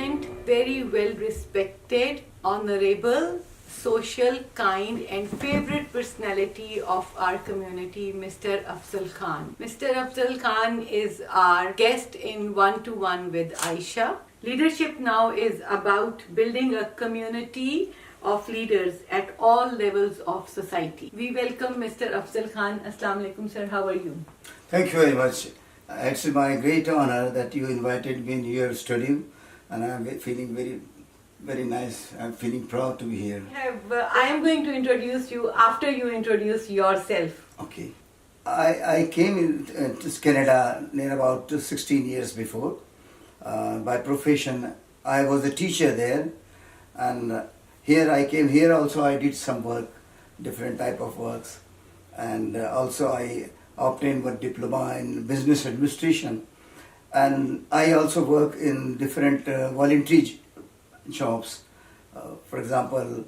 eminent, very well respected, honorable, social, kind and favorite personality of our community, Mr. Afzal Khan. Mr. Afzal Khan is our guest in One-to-One with Aaysha. Leadership now is about building a community of leaders at all levels of society. We welcome Mr. Afzal Khan. Assalamu alaikum, sir. How are you? Thank you very much. It's my great honor that you invited me in your studio, and I'm feeling very nice. I'm feeling proud to be here. I am going to introduce you after you introduce yourself. Okay. I came to Canada near about 16 years before. By profession, I was a teacher there, and here I came. Here also I did some work, different type of works, and also I obtained a diploma in business administration, and I also work in different voluntary jobs. For example,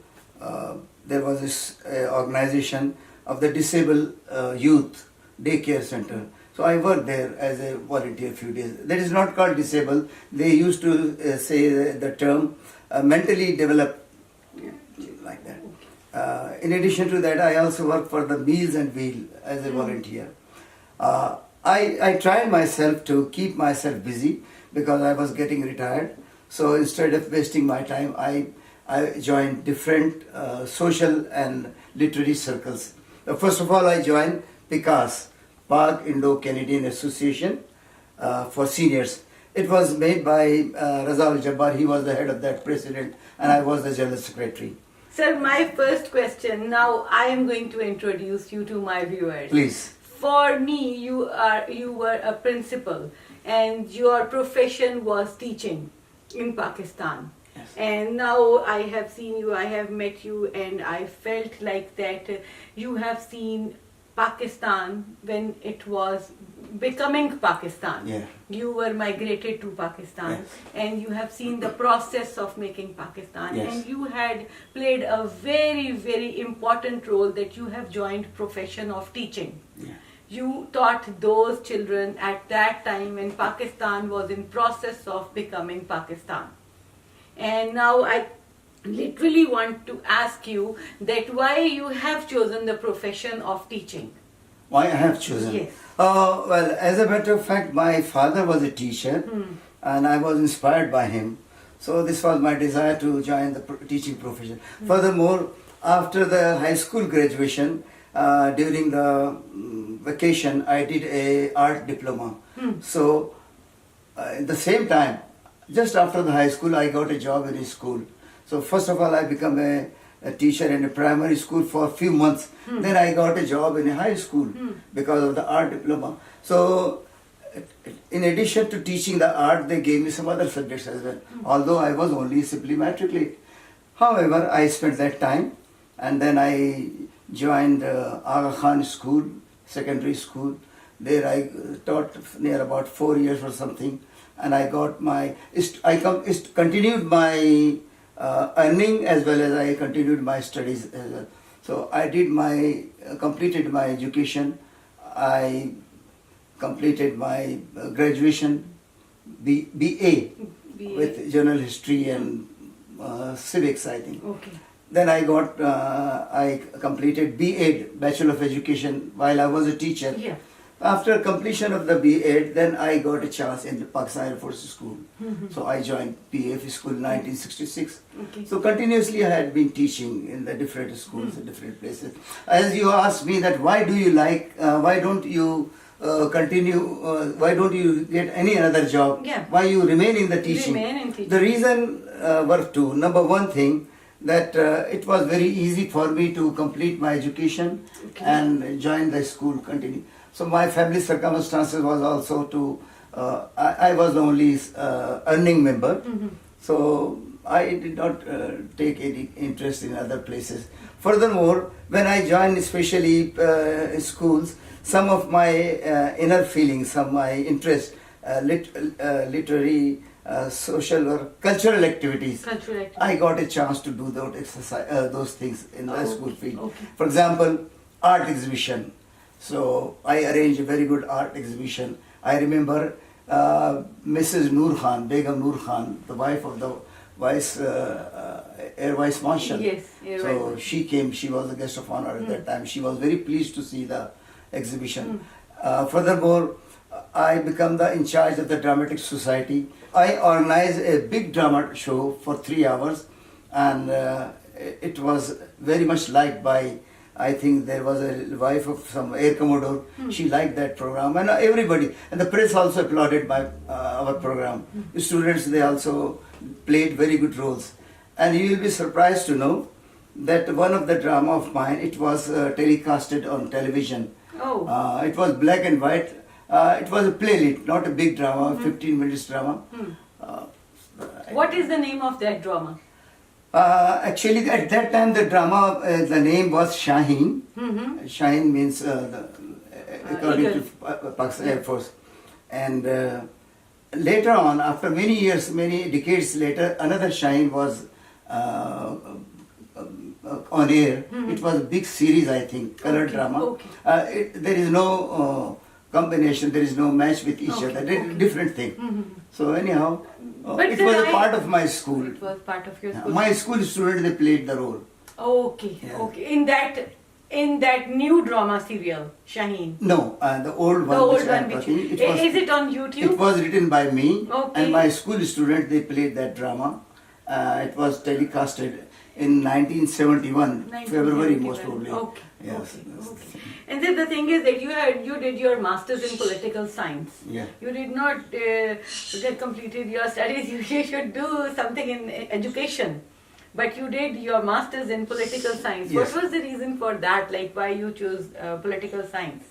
there was this organization of the disabled youth daycare center. So I worked there as a volunteer a few days. That is not called disabled. They used to say the term mentally developed, like that. In addition to that, I also work for the Meals and Wheel as a volunteer. I tried myself to keep myself busy because I was getting retired. So instead of wasting my time, I joined different social and literary circles. First of all, I joined PICAS, Park Indo-Canadian Association for Seniors. It was made by Razal Jabbar. He was the head of that president, and I was the general secretary. Sir, my first question, now I am going to introduce you to my viewers. Please. For me, you were a principal and your profession was teaching in Pakistan. Yes. And now I have seen you, I have met you, and I felt like that you have seen Pakistan when it was becoming Pakistan. Yeah. You were migrated to Pakistan, Yes. and you have seen the process of making Pakistan. Yes. And you had played a very important role that you have joined profession of teaching. Yeah. You taught those children at that time when Pakistan was in process of becoming Pakistan. And now I literally want to ask you that why you have chosen the profession of teaching. Why I have chosen? Yes. Well, as a matter of fact, my father was a teacher, and I was inspired by him. So this was my desire to join the teaching profession. Furthermore, after the high school graduation, during the vacation, I did a art diploma. So at the same time, just after the high school, I got a job in a school. So first of all, I became a teacher in a primary school for a few months. Then I got a job in a high school because of the art diploma. So in addition to teaching the art, they gave me some other subjects as well, although I was only simply matriculate. However, I spent that time, and then I joined Aga Khan School, secondary school. There I taught near about 4 years or something, and I got my, continued my earning as well as I continued my studies as well. So I did completed my education. I completed my graduation, BA with general history and civics, I think. Okay. Then I completed B.Ed, Bachelor of Education, while I was a teacher. Yeah. After completion of the B.Ed, then I got a chance in the Pakistan Air Force School. So I joined PAF School in 1966. Okay. So continuously I had been teaching in the different schools in different places. As you asked me that why do you like, why don't you continue, why don't you get any other job? Yeah. Why you remain in the teaching? Remain in teaching. The reason were two. Number one thing, that it was very easy for me to complete my education and join the school, continue. So my family circumstances was also to, I was the only earning member, so I did not take any interest in other places. Furthermore, when I joined especially schools, some of my inner feelings, some of my interest, literary, social or cultural activities, I got a chance to do those things in the school field. Okay. For example, art exhibition. So I arranged a very good art exhibition. I remember Mrs. Noor Khan, Begum Noor Khan, the wife of the Air Vice Marshal. Yes, Air So Vice. she came, she was the guest of honor at that time. She was very pleased to see the exhibition. Furthermore, I become the in charge of the Dramatic Society. I organized a big drama show for 3 hours, and it was very much liked by, I think there was a wife of some air commodore. She liked that program, and everybody, and the press also applauded our program. The students, they also played very good roles, and you will be surprised to know that one of the drama of mine, it was telecasted on television. Oh. It was black and white. It was a playlet, not a big drama, 15 minutes drama. What is the name of that drama? Actually, at that time, the drama, the name was Shaheen. Shaheen means according eagle. to Pakistan Air Force. And later on, after many years, many decades later, another Shaheen was on air. It was a big series, I think, color Okay, drama. okay. There is no combination, there is no match with each Okay, other. okay. Different thing. So anyhow, But it then was a I- part of my school. It was part of your school. My school students, they played the role. Okay, Yeah. okay. In that new drama serial, Shaheen. No, the old one. The old which I am one which talking, you, it was, is it on YouTube? it was written by me, Okay. and my school students, they played that drama. It was telecasted in 1971, February most 1971. probably. Okay. Yes. Okay. Okay. And then the thing is that you did your masters in political science. Yeah. You did not get completed your studies. You should do something in education. But you did your masters in political science. Yes. What was the reason for that? Like why you chose political science?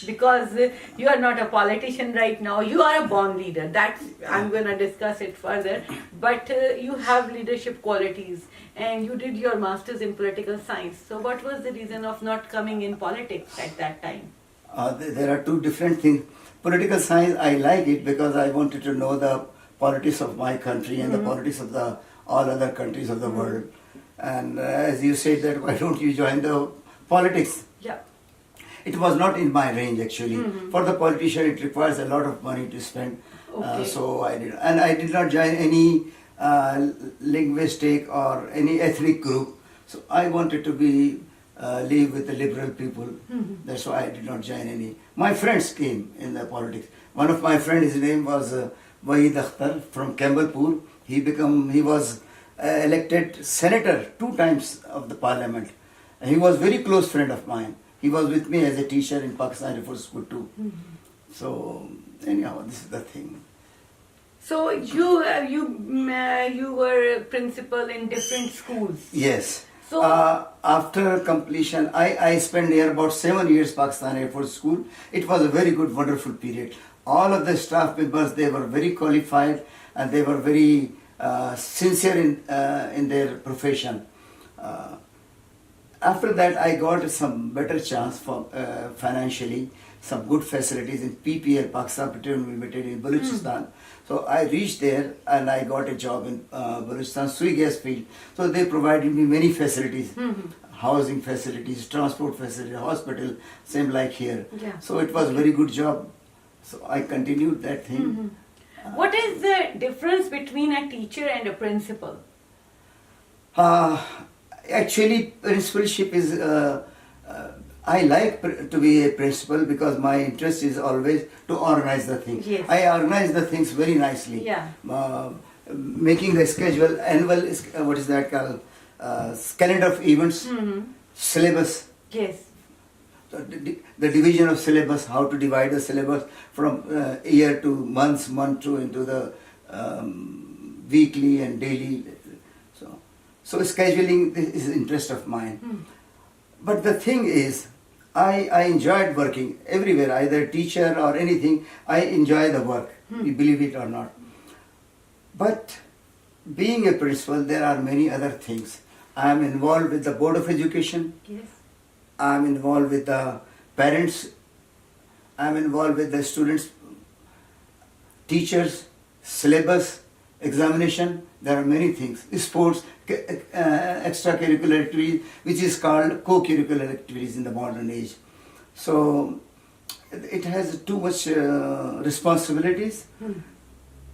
Because you are not a politician right now. You are a born leader. That's I'm going to discuss it further. But you have leadership qualities, and you did your masters in political science. So what was the reason of not coming in politics at that time? There are two different things. Political science, I like it because I wanted to know the politics of my country and the politics of the all other countries of the world. And as you said that, why don't you join the politics? Yeah. It was not in my range actually. For the politician, it requires a lot of money to spend. Okay. So I did, and I did not join any linguistic or any ethnic group. So I wanted to be live with the liberal people. That's why I did not join any. My friends came in the politics. One of my friends, his name was Wahid Akhtar from Campbellpur. He was elected senator 2 times of the parliament. He was very close friend of mine. He was with me as a teacher in Pakistan Air Force School too. So anyhow, this is the thing. So you were a principal in different schools. Yes. So- After completion, I spent near about 7 years Pakistan Air Force School. It was a very good, wonderful period. All of the staff members, they were very qualified and they were very sincere in their profession. After that, I got some better chance for financially, some good facilities in PPL, Pakistan Petroleum Limited in Balochistan. So I reached there and I got a job in Balochistan Sui gas field. So they provided me many facilities, housing facilities, transport facilities, hospital, same like here. Yeah. So it was a very good job. So I continued that thing. What is the difference between a teacher and a principal? Actually, principalship is, I like to be a principal because my interest is always to organize the things. Yes. I organize the things very nicely. Yeah. Making the schedule, annual, what is that called? Calendar of events, syllabus. Yes. The division of syllabus, how to divide the syllabus from year to month to into the weekly and daily. So scheduling is interest of mine. But the thing is, I enjoyed working everywhere, either teacher or anything. I enjoy the work, you believe it or not. But being a principal, there are many other things. I am involved with the Board of Education. Yes. I am involved with the parents, I am involved with the students, teachers, syllabus, examination. There are many things. Sports, extracurricular activities, which is called co-curricular activities in the modern age. So it has too much responsibilities.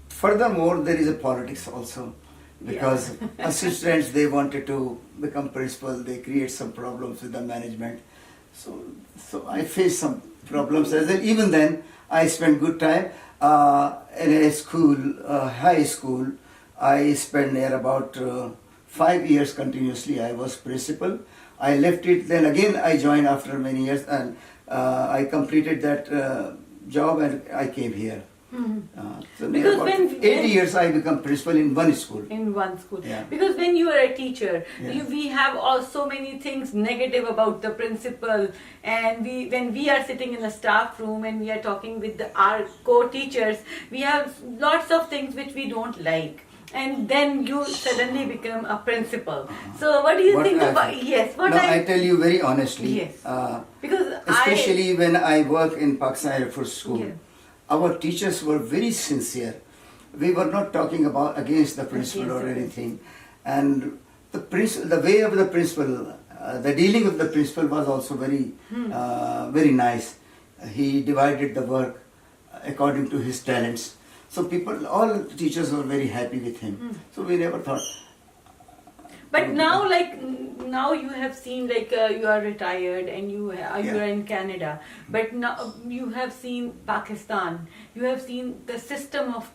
Furthermore, there is a politics also, because assistants, they wanted to become principal, they create some problems with the management. So I faced some problems as well. Even then, I spent good time in a school, high school. I spent there about 5 years continuously. I was principal. I left it. Then again, I joined after many years, and I completed that job, and I came here. So Because about when 80 years I become principal in one school. In one school. Yeah. Because when you are a teacher, Yeah. we have so many things negative about the principal, and when we are sitting in the staff room and we are talking with our co-teachers, we have lots of things which we don't like. And then you suddenly become a principal. So what do you think about? Yes. What no, I tell you very honestly. Yes. Because especially when I work in Pakistan Air Force School, Yeah. our teachers were very sincere. We were not talking about against the principal or anything, and the way of the principal, the dealing of the principal was also very nice. He divided the work according to his talents. So all teachers were very happy with him. So we never thought. But now, now you have seen you are retired and you are in Canada. But now you have seen Pakistan. You have seen the system of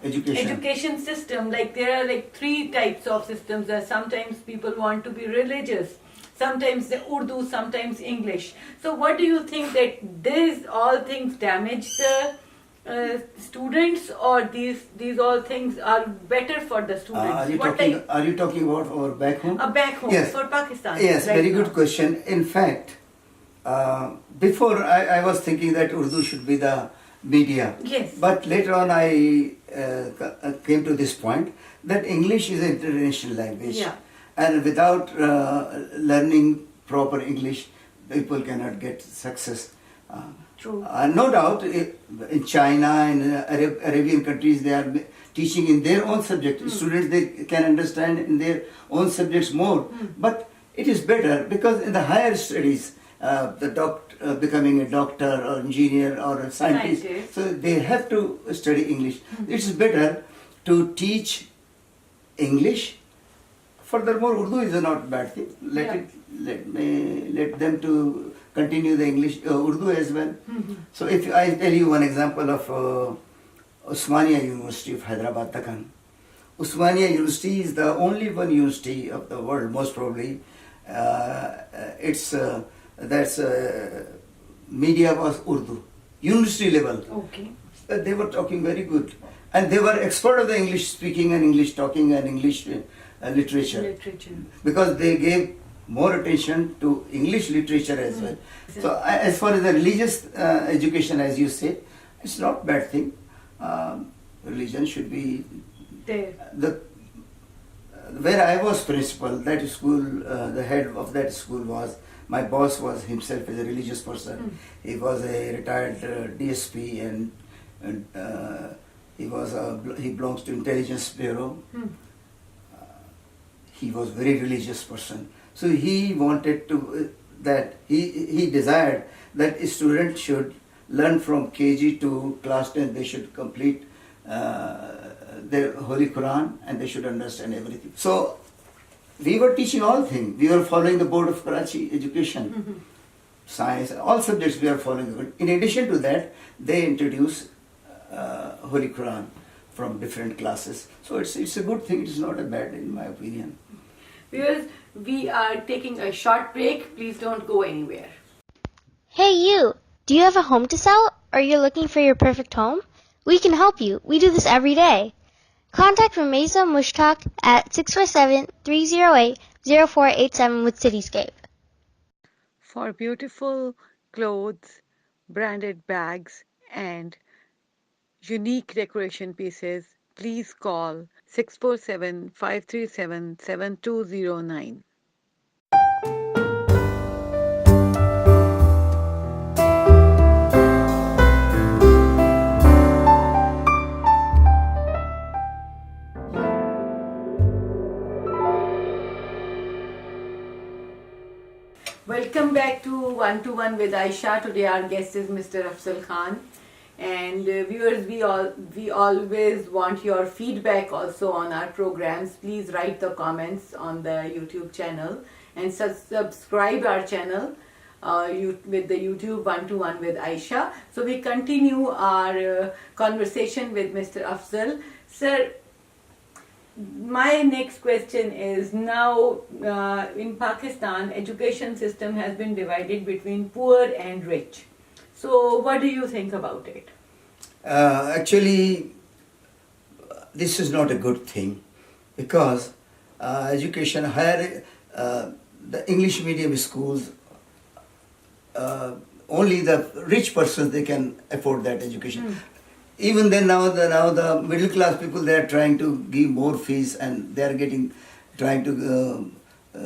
education system. Like there are 3 types of systems. Sometimes people want to be religious. Sometimes the Urdu, sometimes English. So what do you think that these all things damage the students, or these all things are better for the students? Are you talking about our back home? Back home, yes. for Pakistan. Yes, right very now. good question. In fact, before I was thinking that Urdu should be the media. Yes. But later on I came to this point that English is an international language. Yeah. And without learning proper English, people cannot get success. True. No doubt, in China and Arabian countries, they are teaching in their own subject. Students, they can understand in their own subjects more. But it is better because in the higher studies, becoming a doctor or engineer or a scientist, so they have to study English. It's better to teach English. Furthermore, Urdu is not a bad thing. Let them to continue the English, Urdu as well. So if I tell you one example of Osmania University of Hyderabad, Deccan. Osmania University is the only one university of the world, most probably. Media was Urdu, university level. Okay. They were talking very good. And they were expert of the English speaking and English talking and English literature. Because they gave more attention to English literature as well. So as far as the religious education, as you say, it's not a bad thing. Religion should be there. Where I was principal, that school, the head of that school was, my boss was himself as a religious person. He was a retired DSP and he belongs to intelligence bureau. He was very religious person. So he wanted to, he desired that a student should learn from KG to class 10, they should complete their Holy Quran and they should understand everything. So we were teaching all things. We were following the Board of Karachi education, science, all subjects we are following. In addition to that, they introduce Holy Quran from different classes. So it's a good thing. It's not a bad, in my opinion. Viewers, we are taking a short break. Please don't go anywhere. Hey you! Do you have a home to sell? Or you're looking for your perfect home? We can help you. We do this every day. Contact Rameza Mushtaq at 647-308-0487 with Cityscape. For beautiful clothes, branded bags, and unique decoration pieces, please call 647-537-7209. Welcome back to One with Aaysha. Today our guest is Mr. Afzal Khan. And viewers, we always want your feedback also on our programs. Please write the comments on the YouTube channel and subscribe our channel with the YouTube One with Aaysha. So we continue our conversation with Mr. Afzal. Sir, my next question is, now in Pakistan, education system has been divided between poor and rich. So what do you think about it? Actually, this is not a good thing, because education, higher, the English medium schools, only the rich persons, they can afford that education. Even then, now the middle class people, they are trying to give more fees, and they are trying to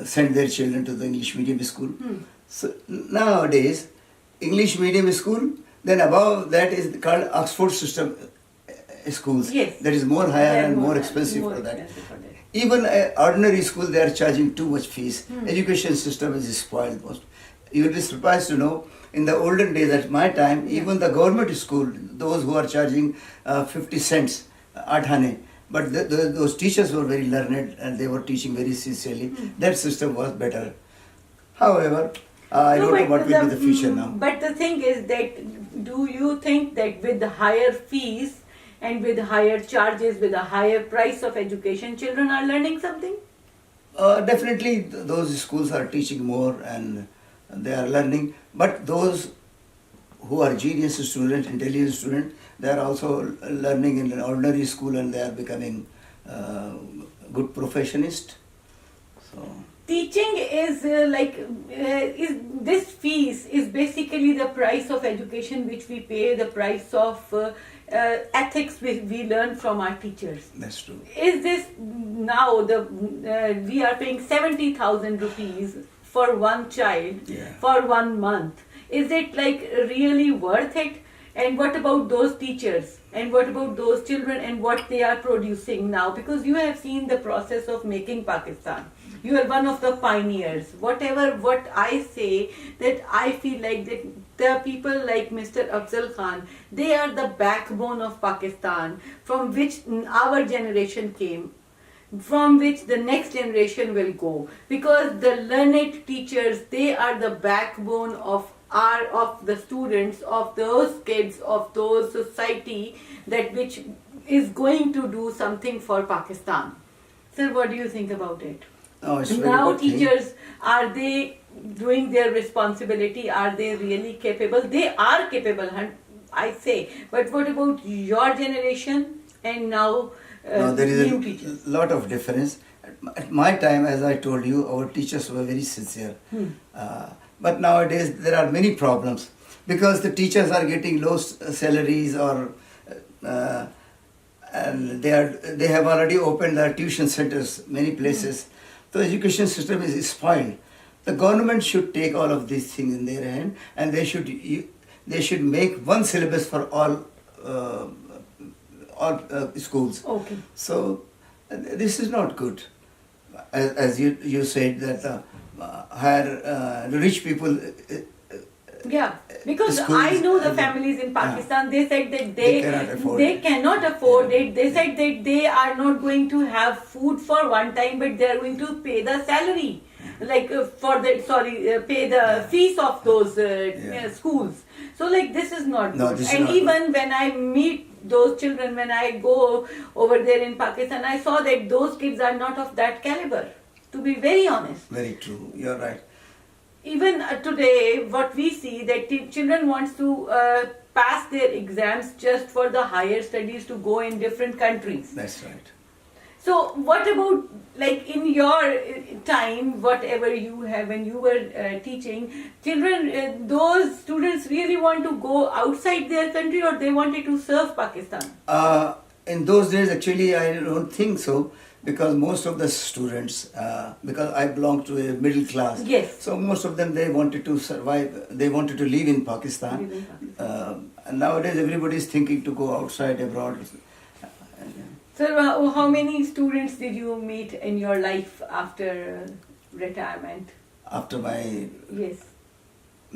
send their children to the English medium school. So nowadays, English medium school, then above that is called Oxford system schools. Yes. That is more higher and more expensive for that. Even ordinary school, they are charging too much fees. Education system is spoiled most. You will be surprised to know, in the olden days, at my time, even the government school, those who are charging 50 cents, athane, but those teachers were very learned and they were teaching very sincerely. That system was better. However, I don't know what will be the future now. But the thing is that, do you think that with the higher fees and with higher charges, with a higher price of education, children are learning something? Definitely, those schools are teaching more and they are learning. But those who are genius students, intelligent students, they are also learning in an ordinary school, and they are becoming good professionists. So Teaching is is this fees is basically the price of education which we pay, the price of ethics we learn from our teachers. that's true. Is this now we are paying 70,000 rupees for one child for 1 month? Is it really worth it? And what about those teachers? And what about those children and what they are producing now? Because you have seen the process of making Pakistan. You are one of the pioneers. What I say, that I feel like that the people like Mr. Afzal Khan, they are the backbone of Pakistan, from which our generation came, from which the next generation will go. Because the learned teachers, they are the backbone of the students, of those kids, of those society, that which is going to do something for Pakistan. Sir, what do you think about it? Oh, it's very Now good thing. teachers, are they doing their responsibility? Are they really capable? They are capable, I say. But what about your generation and now No, there is new a teachers? lot of difference. At my time, as I told you, our teachers were very sincere. But nowadays, there are many problems, because the teachers are getting low salaries, or and they have already opened their tuition centers many places. The education system is spoiled. The government should take all of these things in their hand, and they should make one syllabus for all schools. Okay. So this is not good. As you said, that higher rich people. Yeah, because Schools, I know the families in Pakistan, they said that they cannot afford it. They said that they are not going to have food for one time, but they are going to pay the salary, pay the fees of those schools. So this is not good. This is And not even when I meet those children, when I go over there in Pakistan, I saw that those kids are not of that caliber, to be very honest. Very true. You're right. Even today, what we see, that children wants to pass their exams just for the higher studies, to go in different countries. That's right. So what about, in your time, whatever you have when you were teaching, children, those students really want to go outside their country, or they wanted to serve Pakistan? In those days, actually, I don't think so, because most of the students, because I belong to a middle class, Yes. so most of them, they wanted to survive, they wanted to live in Pakistan. Live in Pakistan. And nowadays, everybody is thinking to go outside, abroad. Sir, how many students did you meet in your life after retirement? after my Yes.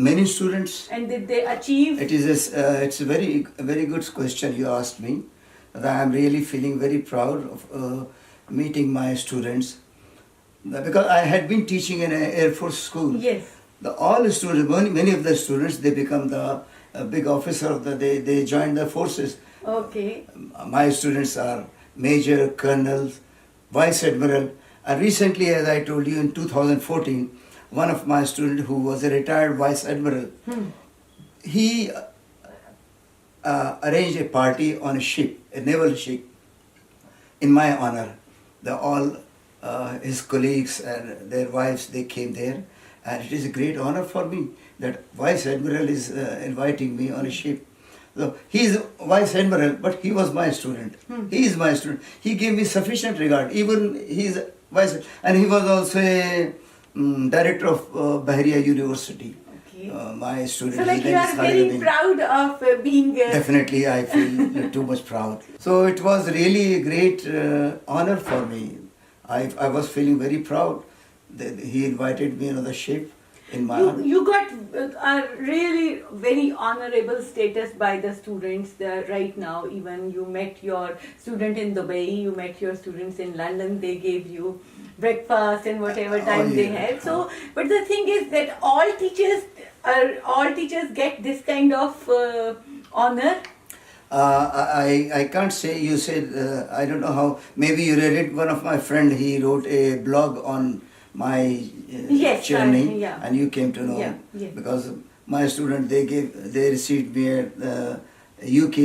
many students. And did they achieve? It's a very good question you asked me. That I am really feeling very proud of meeting my students. Because I had been teaching in an Air Force school. Yes. All the students, many of the students, they become the big officer of they join the forces. Okay. My students are major, colonels, vice admiral, and recently, as I told you, in 2014, one of my students who was a retired vice admiral, he arranged a party on a ship, a naval ship, in my honor. All his colleagues and their wives, they came there, and it is a great honor for me that vice admiral is inviting me on a ship. So he is vice admiral, but he was my student. He is my student. He gave me sufficient regard. Even he is vice, and he was also a director of Bahria University. Okay. My student. So like His you name is are Khalid very Amin. proud of being. Definitely, I feel too much proud. So it was really a great honor for me. I was feeling very proud that he invited me on the ship in my honor. You got a really very honorable status by the students right now. Even you met your student in Dubai, you met your students in London, they gave you breakfast and whatever time they yeah. had. So, but the thing is that all teachers get this kind of honor. I can't say, you said, I don't know how, maybe you read it, one of my friend, he wrote a blog on my Yes, journey, yeah. and you came to know, Yeah, yes. because my student, they received me at UK,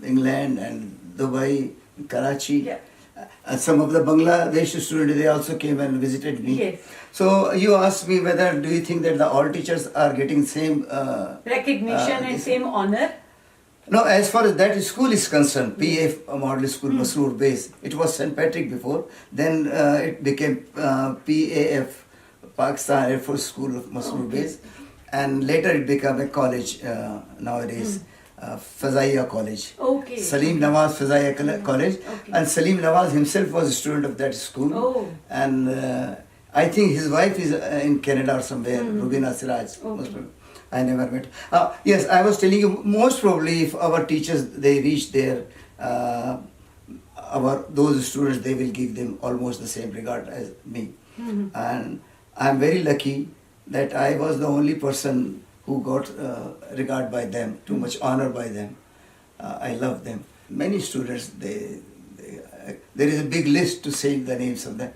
England and Dubai, Karachi. Yeah. Some of the Bangladeshi students, they also came and visited me. Yes. So you asked me whether, do you think that all teachers are getting same Recognition and this- same honor. No, as far as that school is concerned, PF Model School, Masroor Base, it was St. Patrick before, then it became PAF, Pakistan Air Force School of Masroor Base, and later it became a college nowadays, Fazaiya College. Okay. Salim Nawaz Fazaiya College, Okay. and Salim Nawaz himself was a student of that school, Oh. and I think his wife is in Canada or somewhere, Rubina Siraj. Okay. I never met. Yes, I was telling you, most probably if our teachers, they reach there, those students, they will give them almost the same regard as me. And I'm very lucky that I was the only person who got regard by them, too much honor by them. I love them. Many students, there is a big list to say the names of them.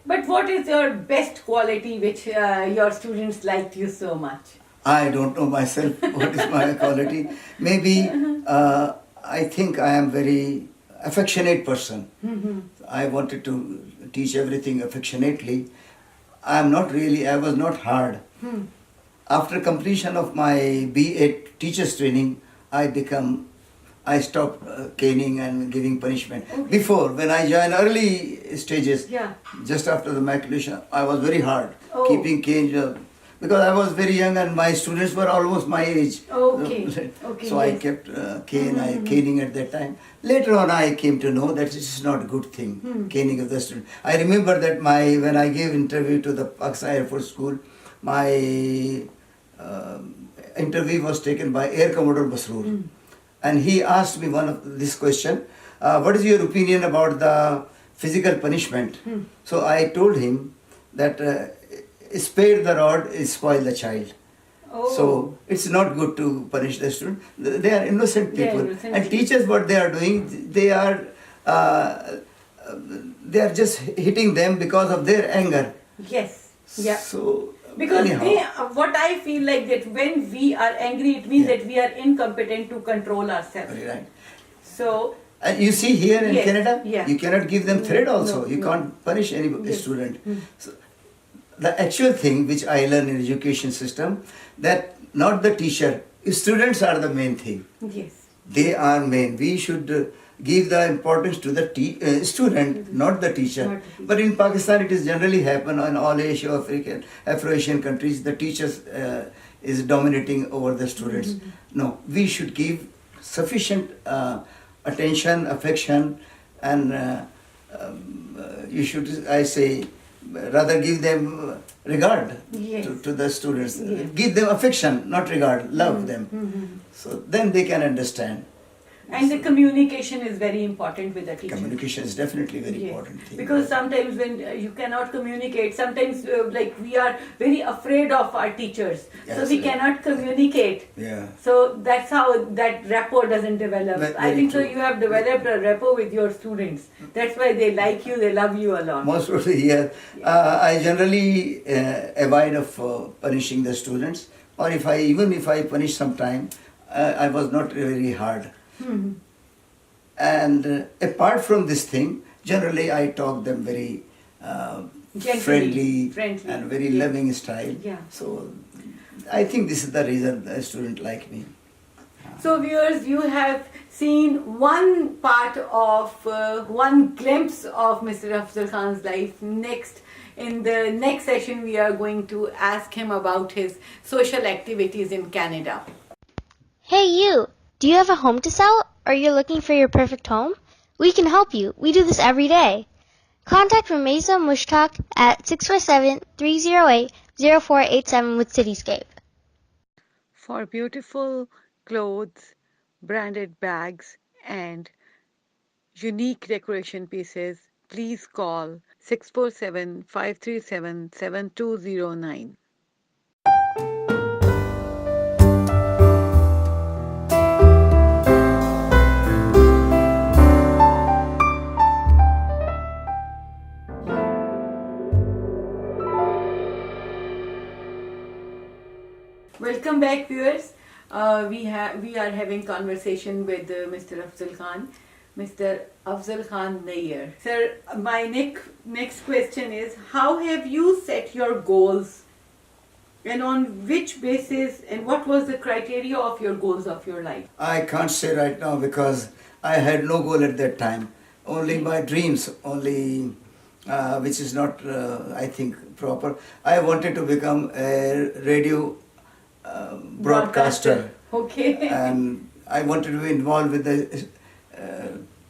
But what is your best quality which your students liked you so much? I don't know myself what is my quality. Maybe I think I am very affectionate person. I wanted to teach everything affectionately. I was not hard. After completion of my BA teacher's training, I stopped caning and giving punishment. Okay. Before, when I joined early stages, Yeah. just after the matriculation, I was very hard, Oh. keeping cane, because I was very young and my students were almost my age. Okay. Okay, So I yes. kept caning at that time. Later on, I came to know that this is not a good thing, caning of the student. I remember that when I gave interview to the Pakistan Air Force School, my interview was taken by Air Commodore Masroor. And he asked me this question, what is your opinion about the physical punishment? So I told him that spare the rod, spoil the child. Oh. So it's not good to punish the student. They are innocent They are people. innocent And people. teachers, what they are doing, they are just hitting them because of their anger. Yes. Yeah. So Because anyhow. what I feel like that when we are angry, it means Yeah. that we are incompetent to control ourselves. Very right. So, And you see here in Yes, Canada, yeah. you cannot give them thread also. No, You no. can't punish any Yes. student. So, the actual thing which I learned in education system, that not the teacher, students are the main thing. yes. They are main. We should give the importance to the student, not the teacher. Not the teacher. But in Pakistan, it is generally happen in all Asia, Afro-Asian countries. The teachers is dominating over the students. No, we should give sufficient attention, affection, and you should, I say, rather give them regard Yes. to the students. Yes. Give them affection, not regard, love them. So then they can understand. And the communication is very important with the teacher. Communication is definitely very Yes. important thing. Because sometimes when you cannot communicate, sometimes like we are very afraid of our teachers, so Yes, we right. cannot communicate. Yeah. So that's how that rapport doesn't develop. Very I think so. true. You have developed a rapport with your students. That's why they like you, they love you a lot. Most probably, yeah. I generally avoid of punishing the students, or even if I punish sometime, I was not very hard. And apart from this thing, generally I talk them very Gently, friendly yes. and very loving style. Yeah. So I think this is the reason the student like me. So viewers, you have seen one part of, one glimpse of Mr. Afzal Khan's life. In the next session, we are going to ask him about his social activities in Canada. Hey you! Do you have a home to sell? Or you're looking for your perfect home? We can help you. We do this every day. Contact Rameza Mushtaq at 647-308-0487 with Cityscape. For beautiful clothes, branded bags, and unique decoration pieces, please call 647-537-7209. Welcome back, viewers. We are having conversation with Mr. Afzal Khan, Mr. Afzal Khan Nayyar. Sir, my next question is: how have you set your goals, and on which basis, and what was the criteria of your goals of your life? I can't say right now because I had no goal at that time. Only my dreams, which is not, I think, proper. I wanted to become a radio broadcaster. Okay. And I wanted to be involved with the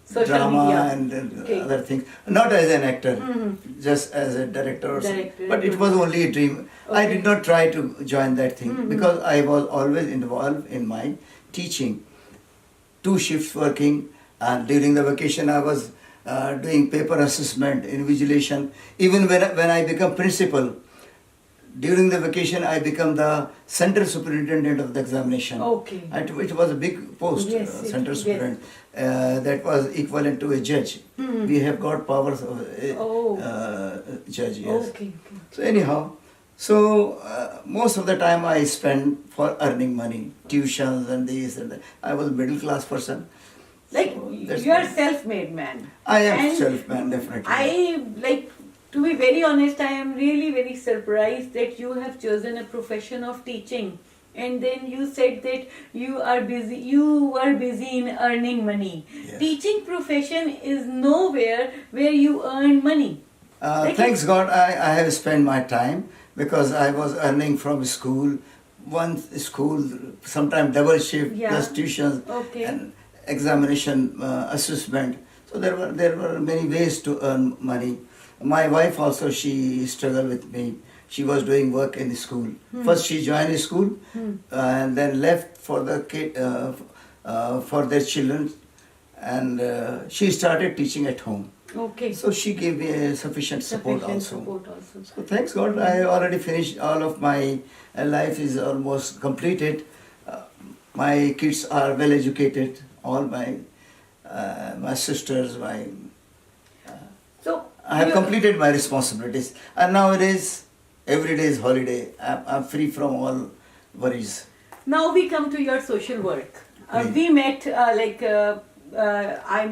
Social drama media. and Okay. other things. Not as an actor, just as a director or something. Director. But it was only a dream. I Okay. did not try to join that thing because I was always involved in my teaching. 2 shifts working, and during the vacation I was doing paper assessment, invigilation. Even when I become principal, during the vacation I become the center superintendent of the examination. Okay. It was a big post, Yes, center yes. superintendent. That was equivalent to a judge. We have got powers of a judge, yes. Okay. So anyhow, most of the time I spend for earning money, tuitions and this and that. I was a middle class person. Like So that's you are why. self-made man. I am And self-made, definitely. To be very honest, I am really very surprised that you have chosen a profession of teaching, and then you said that you are busy. You were busy in earning money. Yes. Teaching profession is nowhere where you earn money. Thanks God, I have spent my time because I was earning from school, sometimes double shift, Yeah. plus tuitions Okay. and examination assessment. So there were many ways to earn money. My wife also, she struggled with me. She was doing work in the school. First she joined the school and then left for the kid, for their children, and she started teaching at home. Okay. So she gave me a sufficient support also. Support also. So thanks God, I already finished all of my life is almost completed. My kids are well educated. All my sisters, So I have you- completed my responsibilities. And nowadays, every day is holiday. I'm free from all worries. Now we come to your social work. Right. We met, I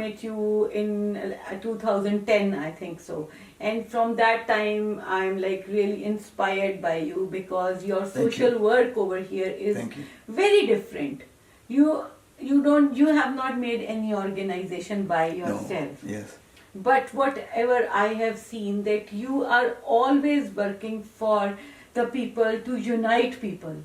met you in 2010, I think so. And from that time, I'm like really inspired by you because your Thank social you. work over here is Thank you. very different. You have not made any organization by yourself. No. Yes. But whatever I have seen, that you are always working for the people, to unite people,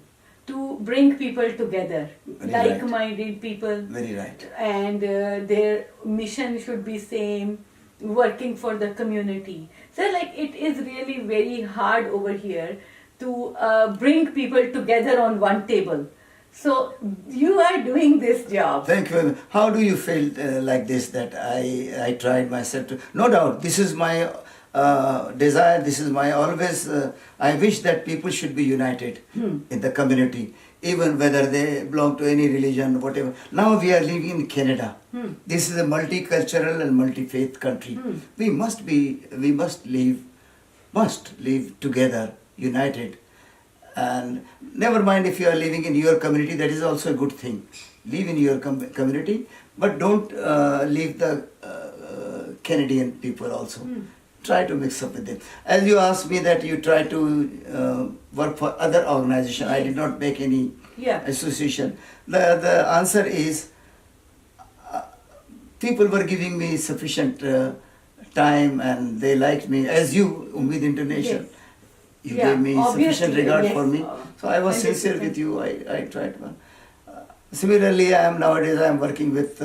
to bring people together, Very right. like-minded people, Very right. and their mission should be same. working for the community. So like it is really very hard over here to bring people together on one table. So you are doing this job. Thank you. How do you feel like this, that I tried myself to... No doubt, this is my desire, this is my always... I wish that people should be united in the community, even whether they belong to any religion, whatever. Now we are living in Canada. This is a multicultural and multi-faith country. We must live together, united. And never mind if you are living in your community, that is also a good thing. Live in your community, but don't leave the Canadian people also. Try to mix up with them. As you asked me that you try to work for other organizations, I did not make any association. The answer is, people were giving me sufficient time and they liked me, as you, Umeed International. Yes. You gave me sufficient regard for me. So I was 100%. sincere with you. I tried. Similarly, nowadays I am working with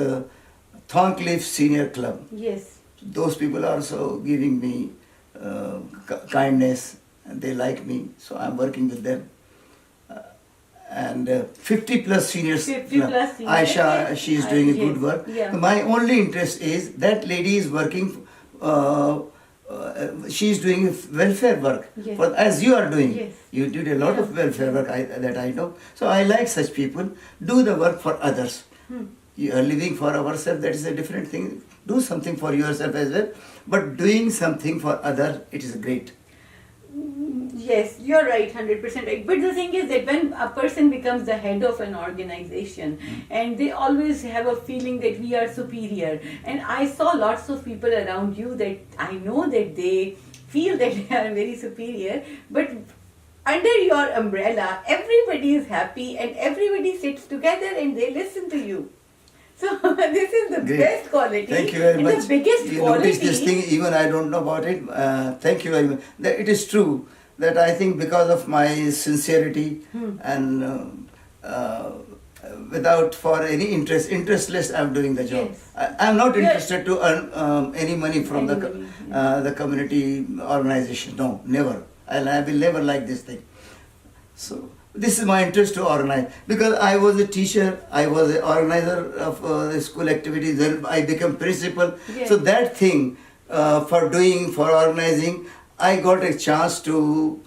Thorncliffe Senior Club. Yes. Those people are also giving me kindness and they like me. So I am working with them. And 50 plus seniors. 50 plus seniors. Aaysha, she is doing a good work. Yeah. My only interest is that lady is working. She is doing welfare work, Yes. as you are doing. Yes. You did a lot of welfare work that I know. So I like such people. Do the work for others. You are living for ourselves, that is a different thing. Do something for yourself as well. But doing something for others, it is great. Yes, you're right, 100% right. But the thing is that when a person becomes the head of an organization, and they always have a feeling that we are superior, and I saw lots of people around you that I know that they feel that they are very superior, but under your umbrella, everybody is happy and everybody sits together and they listen to you. So this is the Great. best quality. Thank you very and much. The biggest you quality. notice this thing, even I don't know about it. Thank you very much. It is true that I think because of my sincerity and without for any interestless, I am doing the job. Yes. I am not interested to earn any money from the community organization. No, never. I will never like this thing. So this is my interest to organize, because I was a teacher, I was an organizer of the school activities, then I became principal. Yes. So that thing for organizing, I got a chance to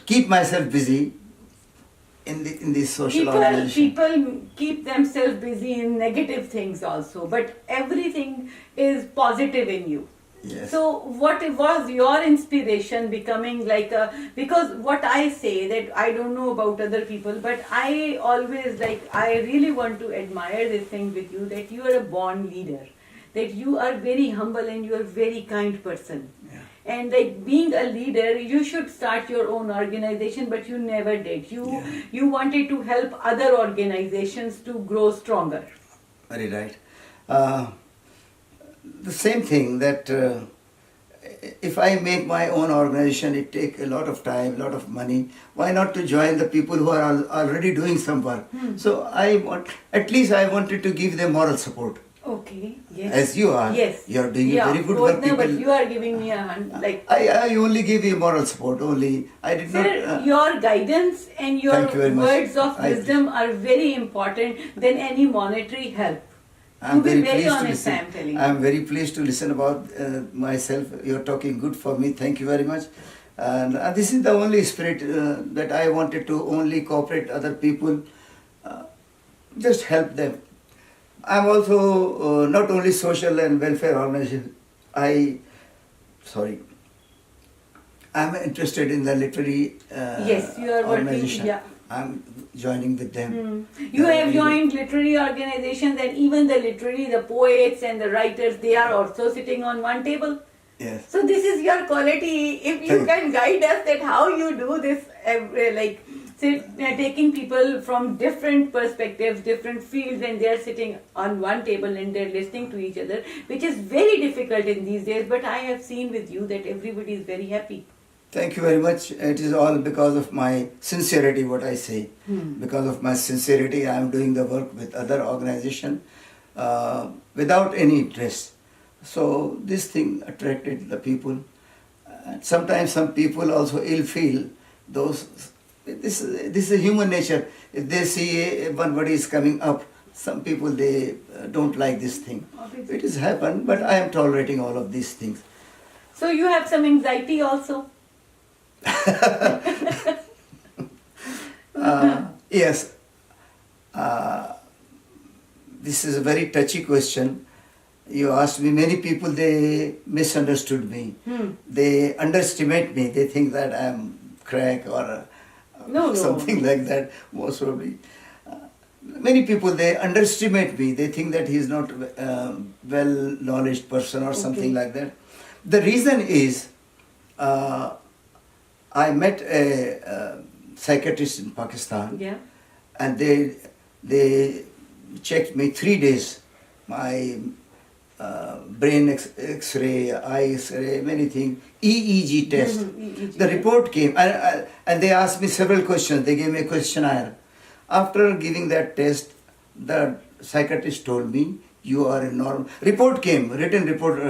keep myself busy in this social organization. People keep themselves busy in negative things also, but everything is positive in you. Yes. So what was your inspiration becoming like a, because what I say that I don't know about other people, but I always I really want to admire this thing with you, that you are a born leader, that you are very humble and you are a very kind person. Yeah. And being a leader, you should start your own organization, but you never did. You wanted to help other organizations to grow stronger. Very right. The same thing that if I make my own organization, it takes a lot of time, a lot of money. Why not to join the people who are already doing some work? So I wanted to give them moral support. Okay. Yes. As you are. Yes. You are doing a very good both, work. no, but People, you are giving me I only give you moral support. Only I did Sir, not. your guidance and your Thank you very much. words of wisdom are very important than any monetary help. I'm to be very very pleased to honest, listen. I am telling you. I'm very pleased to listen about myself. You're talking good for me. Thank you very much. And this is the only spirit that I wanted to only cooperate other people, just help them. I'm also not only social and welfare organization. I'm interested in the literary Yes, you are working, organization. yeah. I'm joining with them. You have joined literary organizations, and even the poets and the writers, they are also sitting on one table. Yes. So this is your quality. If you can guide us that how you do this, taking people from different perspectives, different fields, and they are sitting on one table and they're listening to each other, which is very difficult in these days. But I have seen with you that everybody is very happy. Thank you very much. It is all because of my sincerity, what I say. Because of my sincerity, I am doing the work with other organization without any interest. So this thing attracted the people. And sometimes some people also ill feel those. This is human nature. If they see one body is coming up, some people they don't like this thing. Obviously. It has happened, but I am tolerating all of these things. So you have some anxiety also? Yes. This is a very touchy question. You asked me, many people, they misunderstood me. They underestimate me. They think that I am crack or No. something like that, most probably. Many people, they underestimate me. They think that he is not well-knowledge person or something like that. The reason is, I met a psychiatrist in Pakistan, Yeah. and they checked me 3 days. My brain X-ray, eye X-ray, many things, EEG test. EEG, The yeah. report came, and they asked me several questions. They gave me a questionnaire. After giving that test, the psychiatrist told me, you are a normal. Report came, written report.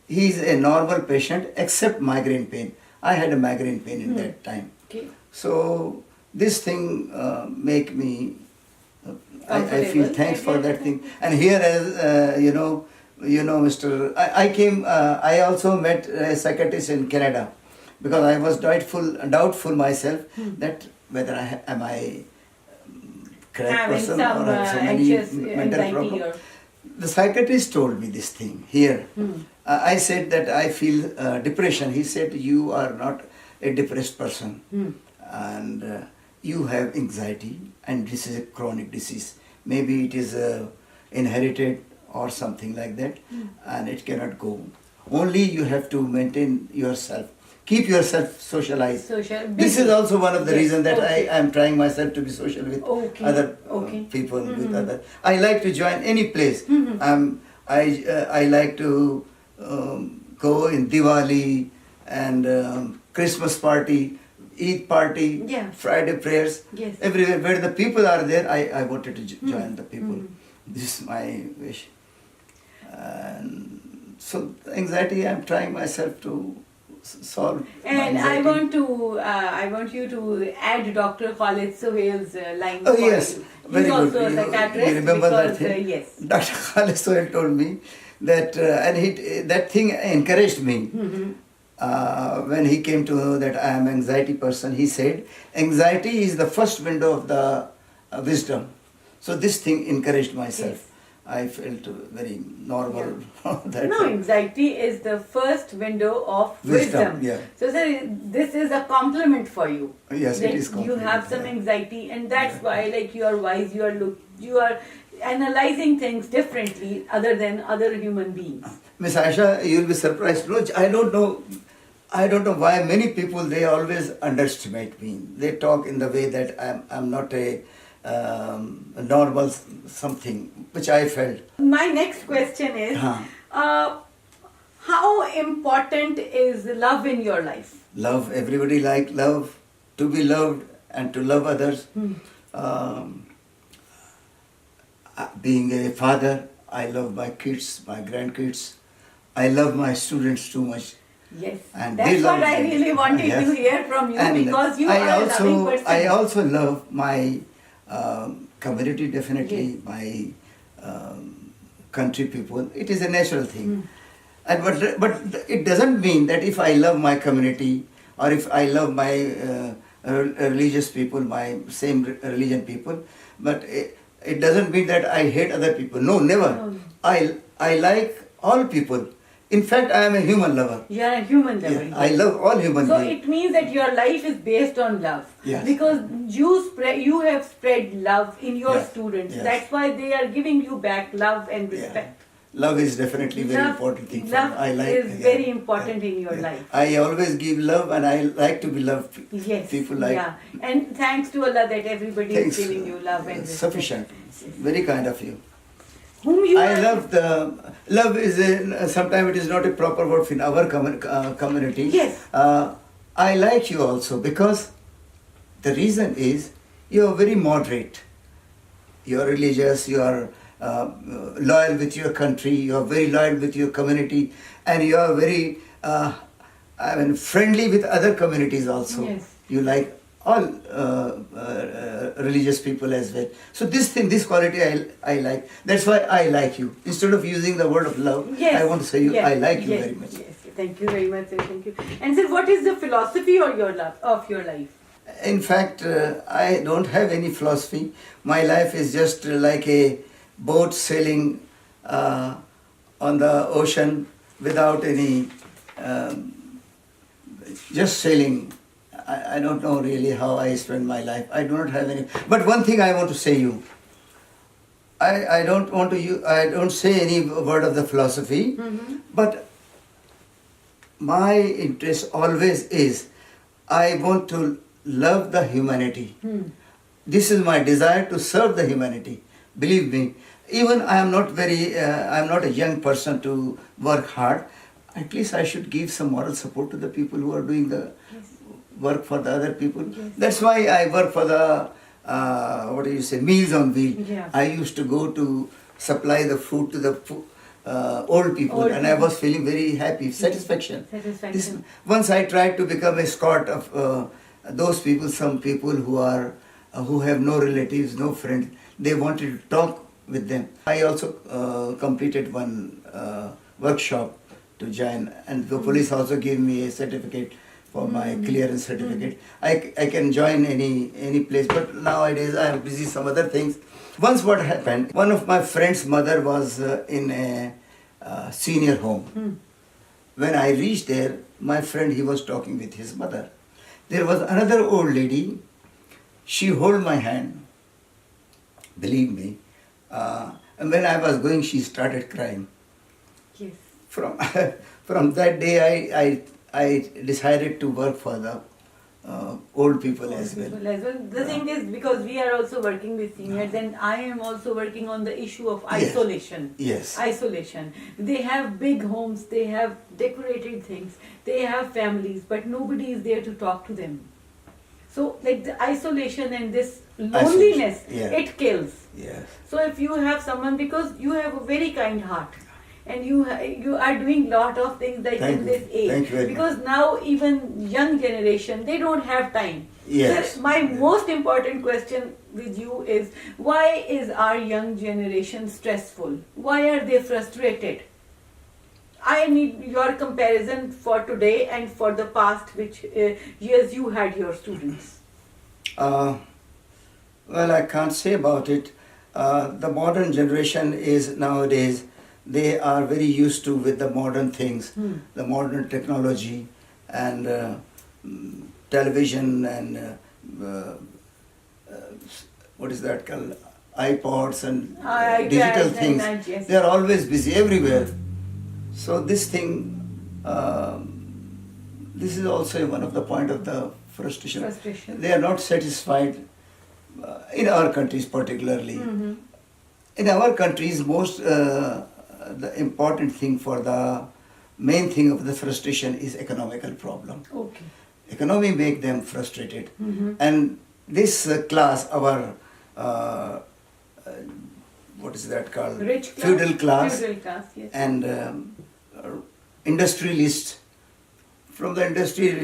He is a normal patient except migraine pain. I had a migraine pain in that time. Okay. So this thing make me. I feel Comfortable. thanks for that thing. And here, as you know, Mr. I came. I also met a psychiatrist in Canada, because I was doubtful myself that whether am I correct Having person some or so many anxious mental anxiety problem. or... The psychiatrist told me this thing here. I said that I feel depression. He said, you are not a depressed person, and you have anxiety, and this is a chronic disease. Maybe it is inherited or something like that, and it cannot go. Only you have to maintain yourself. Keep yourself socialized. This is also one of the reasons that I am trying myself to be social with other people, with other. I like to join any place. I like to go in Diwali and Christmas party, Eid party, Friday prayers. Everywhere where the people are there, I wanted to join the people. This is my wish. And so anxiety, I'm trying myself to solve. And I want you to add Dr. Khalid Sohail's line. Oh yes, very He's good. also a psychiatrist. You remember because, that thing? yes. Dr. Khalid Sohail told me that, and that thing encouraged me. When he came to know that I am an anxiety person, he said, anxiety is the first window of the wisdom. So this thing encouraged myself. Yes. I felt very normal. That No, anxiety is the first window of wisdom. Yeah. So sir, this is a compliment for you. Yes, that it is you compliment, have some yeah. anxiety, and that's why, like, you are wise. You are analyzing things differently other than other human beings. Miss Aaysha, you will be surprised. No, I don't know why many people, they always underestimate me. They talk in the way that I'm not a normal something, which I felt. My next question is, how important is love in your life? Love, everybody like love, to be loved and to love others. Being a father, I love my kids, my grandkids. I love my students too much. Yes, And that's they love what I me. really wanted Yes. to hear from you, And because you are a loving person. I also love my community, definitely, Yes. my country people. It is a natural thing. And but it doesn't mean that if I love my community or if I love my religious people, my same religion people, but it doesn't mean that I hate other people. No, never. No. I like all people. In fact, I am a human lover. You are a human lover. Yeah, I love all human So beings. it means that your life is based on love. Yes. Because you have spread love in your Yes. students. Yes. That's why they are giving you back love and Yeah. respect. Love is definitely very Love- important thing. love I like, is very important in your life. I always give love, and I like to be loved. Yes. People like. Yeah. And thanks to Allah that everybody Thanks. is giving you love and respect. Sufficient. Very kind of you. Whom you I are- love love is sometimes it is not a proper word in our community. Yes. I like you also because the reason is you are very moderate. You are religious. You are loyal with your country, you are very loyal with your community, and you are very friendly with other communities also. Yes. You like all religious people as well. So this quality I like. That's why I like you. Instead of using the word of love, Yes. I want to say you. Yes. I like you Yes. very much. Yes. Thank you very much, sir. Thank you. And sir, what is the philosophy of your life? In fact, I don't have any philosophy. My life is just like a boat sailing on the ocean without any, just sailing. I don't know really how I spend my life. I do not have any. But one thing I want to say you. I don't want to use, I don't say any word of the philosophy, but my interest always is I want to love the humanity. This is my desire to serve the humanity. Believe me, even I am not a young person to work hard. At least I should give some moral support to the people who are doing the work for the other people. Yes. That's why I work for the, Meals on Wheel. Yeah. I used to go to supply the food to the old people, and I people. was feeling very happy, satisfaction. Satisfaction. Once I tried to become a escort of those people, some people who have no relatives, no friends. They wanted to talk with them. I also completed one workshop to join, and the police also gave me a certificate for my clearance certificate. I can join any place, but nowadays I am busy some other things. Once what happened, one of my friend's mother was in a senior home. When I reached there, my friend, he was talking with his mother. There was another old lady. She held my hand, believe me. And when I was going, she started crying. Yes. From that day, I decided to work for the old people as well. The thing is, because we are also working with seniors, and I am also working on the issue of isolation. Yes. Isolation. They have big homes, they have decorated things, they have families, but nobody is there to talk to them. So, like the isolation and this loneliness, yeah. it kills. Yes. So, if you have someone, because you have a very kind heart, and you are doing lot of things like Thank in you. this age, Thank you very because now even young generation, they don't have time. Yes. So my most important question with you is, why is our young generation stressful? Why are they frustrated? I need your comparison for today and for the past, which years you had your students. Well, I can't say about it. The modern generation is nowadays, they are very used to with the modern things, the modern technology and television and what is that called? iPods and digital things. Yes. They are always busy everywhere. So this thing, this is also one of the point of the frustration. They are not satisfied in our countries particularly. In our countries, most the important thing for the main thing of the frustration is economical problem. Okay. Economy make them frustrated, and this class, our what is that called? Rich class. Feudal class. Feudal class, yes. And industrialists. From the industrial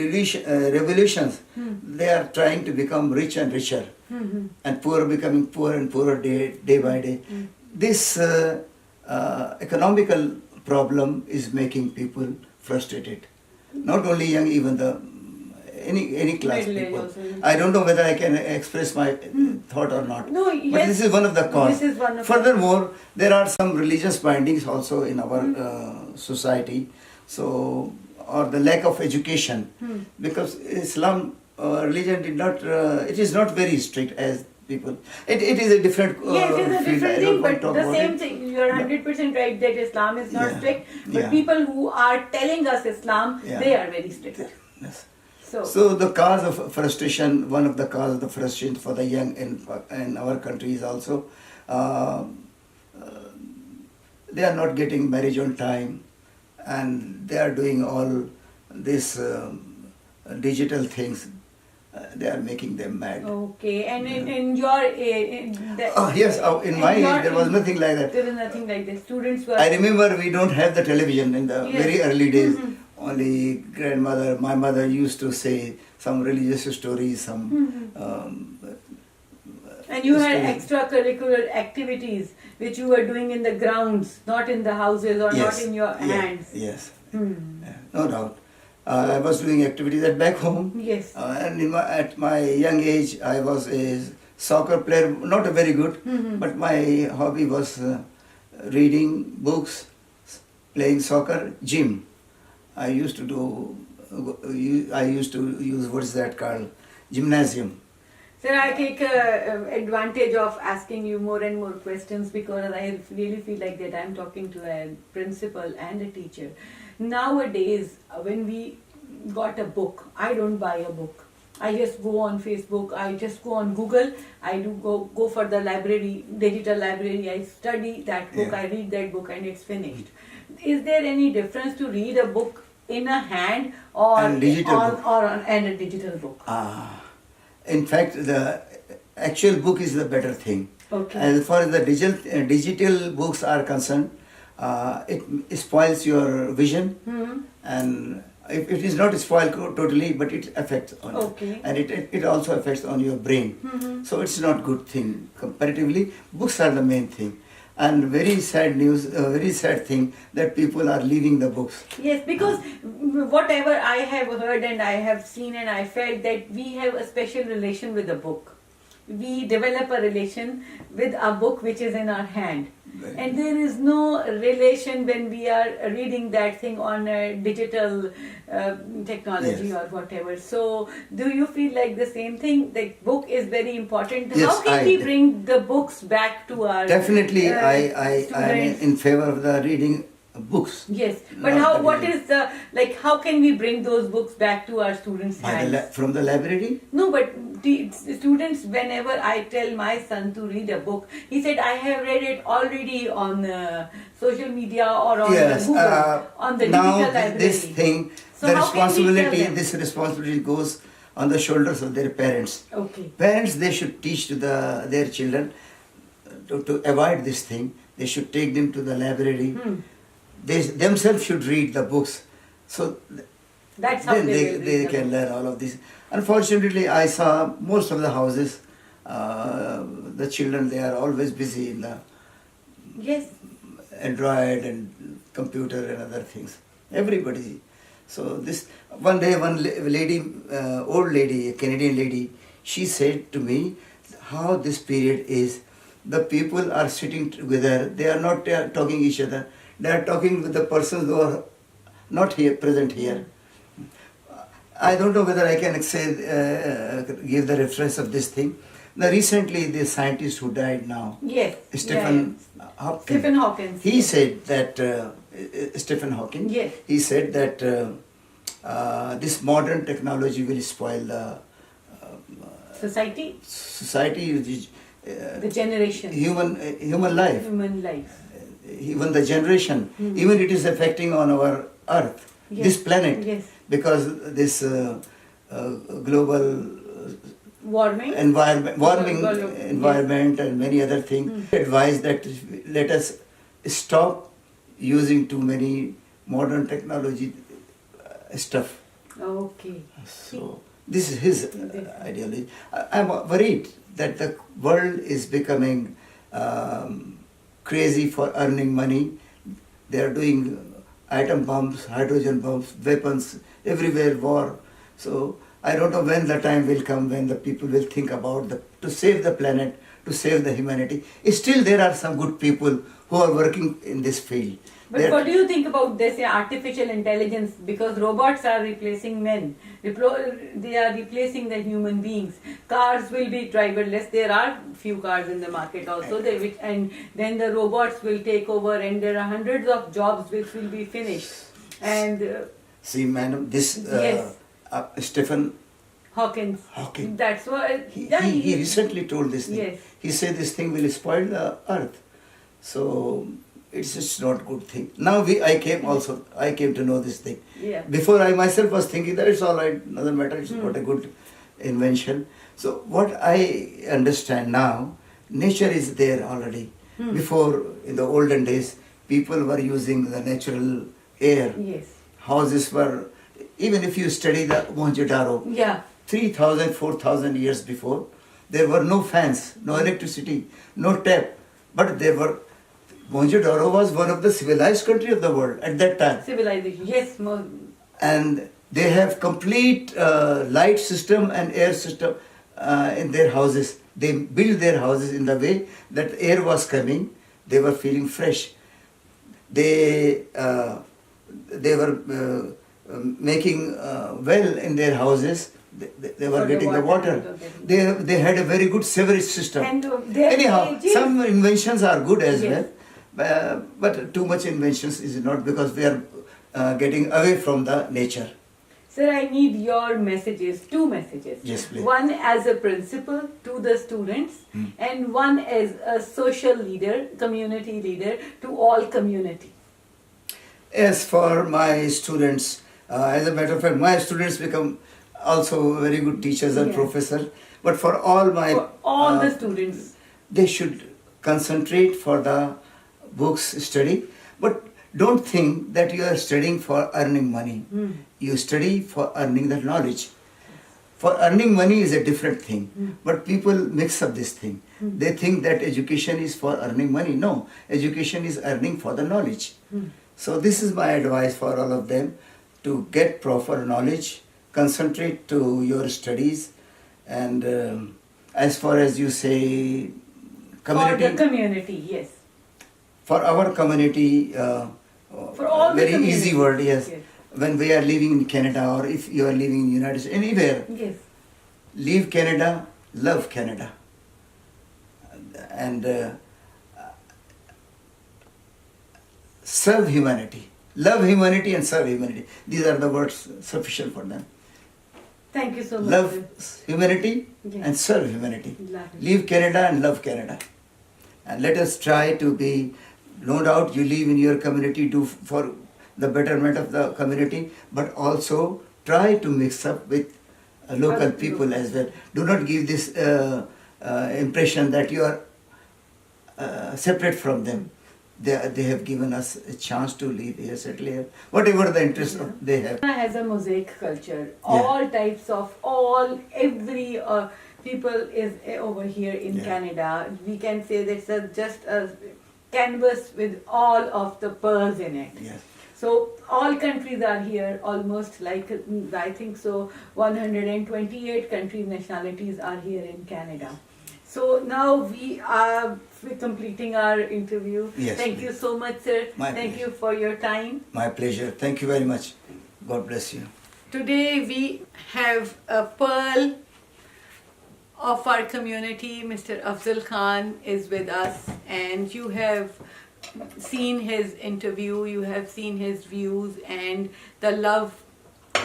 revolutions, they are trying to become rich and richer, and poor becoming poor and poorer day by day. This economical problem is making people frustrated. Not only young, even the any class Middle age people. also. I don't know whether I can express my thought or not. No, But yes. this is one of the causes. This is one of Furthermore, there are some religious bindings also in our society. So, or the lack of education, because Islam religion did not. It is not very strict as people. It is a different. Yes, it is a field. different I don't thing, want but to talk the about same it. thing. You are 100% right that Islam is not Yeah. strict, but Yeah. people who are telling us Islam, Yeah. they are very strict. Yes. So, So the cause of frustration, one of the cause of the frustration for the young in our country is also they are not getting marriage on time, and they are doing all these digital things. they are making them mad. Okay, and in your Yes, in my age there was nothing like that. There was nothing like that. Students were. I remember we don't have the television in the Yes. very early days. Only grandmother, my mother used to say some religious stories, some. And you had story. extracurricular activities which you were doing in the grounds, not in the houses or not in your hands. Yes, Hmm. no doubt. I was doing activities at back home. Yes. And at my young age, I was a soccer player, not a very good, but my hobby was reading books, playing soccer, gym. I used to use, what's that called? Gymnasium. Sir, I take advantage of asking you more and more questions because I really feel like that I'm talking to a principal and a teacher. Nowadays, when we got a book, I don't buy a book. I just go on Facebook, I just go on Google, I do go for the library, digital library, I study that book, I read that book and it's finished. Is there any difference to read a book in a hand or And digital book. and a digital book? In fact, the actual book is the better thing. Okay. As far as the digital books are concerned, it spoils your vision, and it is not spoiled totally, but it affects on Okay. it, and it also affects on your brain. So it's not good thing comparatively. Books are the main thing. And very sad news, very sad thing that people are leaving the books. Yes, because whatever I have heard and I have seen and I felt that we have a special relation with the book. We develop a relation with a book which is in our hand. And there is no relation when we are reading that thing on a digital technology Yes. or whatever. So, do you feel like the same thing? The book is very important. Yes, How can we bring the books back to our Definitely, I am students? in favor of the reading books. Yes, but Not how? the What digital. is the like? How can we bring those books back to our students' hands? From the library? No, but the students, whenever I tell my son to read a book, he said, I have read it already on social media or on Yes. Google, on the Now digital library. this thing, So the how can we tell responsibility, them? this responsibility goes on the shoulders of their parents. Okay. Parents, they should teach to their children to avoid this thing. They should take them to the library. They themselves should read the books. So That's how then they will they read the can book. learn all of this. Unfortunately, I saw most of the houses, the children, they are always busy in the Yes. Android and computer and other things. Everybody. So this one day, lady, old lady, a Canadian lady, she said to me, how this period is. The people are sitting together. They are not talking each other. They are talking with the persons who are not here, present here. I don't know whether I can say, give the reference of this thing. Now recently, the scientist who died now, Yes. Stephen Hawking. Stephen Hawking. He said that Stephen Hawking. Yes. He said that this modern technology will spoil the Society, society, the generation, human life, human life. even the generation. Even it is affecting on our Earth, Yes. this planet, Yes. because this global Warming. warming Global- environment and many other things. Advise that let us stop using too many modern technology stuff. Okay. So this is his ideology. I'm worried that the world is becoming crazy for earning money. They are doing atom bombs, hydrogen bombs, weapons, everywhere war. So I don't know when the time will come when the people will think about to save the planet, to save the humanity. Still there are some good people who are working in this field. But what do you think about this artificial intelligence? Because robots are replacing men. They are replacing the human beings. Cars will be driverless. There are few cars in the market also. And then the robots will take over and there are hundreds of jobs which will be finished. And See, madam, this Yes. Stephen Hawking. That's why. he recently told this thing. Yes. He said this thing will spoil the earth. So it's just not good thing. Now I came to know this thing. Yeah. Before I myself was thinking that it's all right, doesn't matter, it's not a good invention. So what I understand now, nature is there already. Before, in the olden days, people were using the natural air. Yes. Houses were, even if you study the Mohenjo-daro, Yeah. 3,000, 4,000 years before, there were no fans, no electricity, no tap. But there were, Mohenjo-daro was one of the civilized country of the world at that time. Civilization. Yes. And they have complete light system and air system in their houses. They built their houses in the way that air was coming. They were feeling fresh. They were making well in their houses. They were For the getting the water. water. They had a very good sewerage system. And their Anyhow, ages- some inventions are good as Yes. well, but too much inventions is not, because we are getting away from the nature. Sir, I need your messages, two messages. Yes, please. One as a principal to the students, and one as a social leader, community leader to all community. As for my students, as a matter of fact, my students become also very good teachers and Yes. professors. But for all my, For all the students. they should concentrate for the books study. But don't think that you are studying for earning money. You study for earning the knowledge. For earning money is a different thing. But people mix up this thing. They think that education is for earning money. No, education is earning for the knowledge. So this is my advice for all of them, to get proper knowledge, concentrate to your studies, and as far as you say, community. For the community, yes. For our community, For all the very community. easy word, yes. Yes. When we are living in Canada, or if you are living in United States, anywhere, Yes. leave Canada, love Canada. And serve humanity. Love humanity and serve humanity. These are the words sufficient for them. Thank you so much. Love sir. humanity Yes. and serve humanity. Lovely. Leave Canada and love Canada. And let us try to be, no doubt you live in your community, do for the betterment of the community, but also try to mix up with local Other people people. as well. Do not give this impression that you are separate from them. They have given us a chance to live here, settle here, whatever the interest they have. Canada has a mosaic culture. All types of, every people is over here in Yeah. Canada. We can say that it's just a canvas with all of the pearls in it. Yes. So all countries are here, almost like, I think so, 128 countries, nationalities are here in Canada. So now we are completing our interview. Yes, Thank please. you so much, sir. My Thank pleasure. you for your time. My pleasure. Thank you very much. God bless you. Today we have a pearl of our community. Mr. Afzal Khan is with us, and you have seen his interview, you have seen his views and the love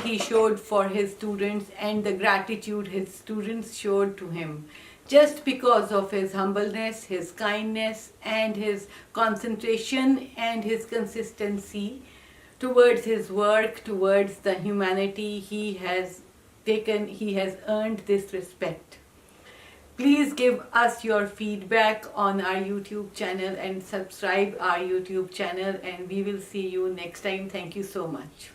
he showed for his students and the gratitude his students showed to him. Just because of his humbleness, his kindness and his concentration and his consistency towards his work, towards the humanity he has earned this respect. Please give us your feedback on our YouTube channel and subscribe our YouTube channel, and we will see you next time. Thank you so much.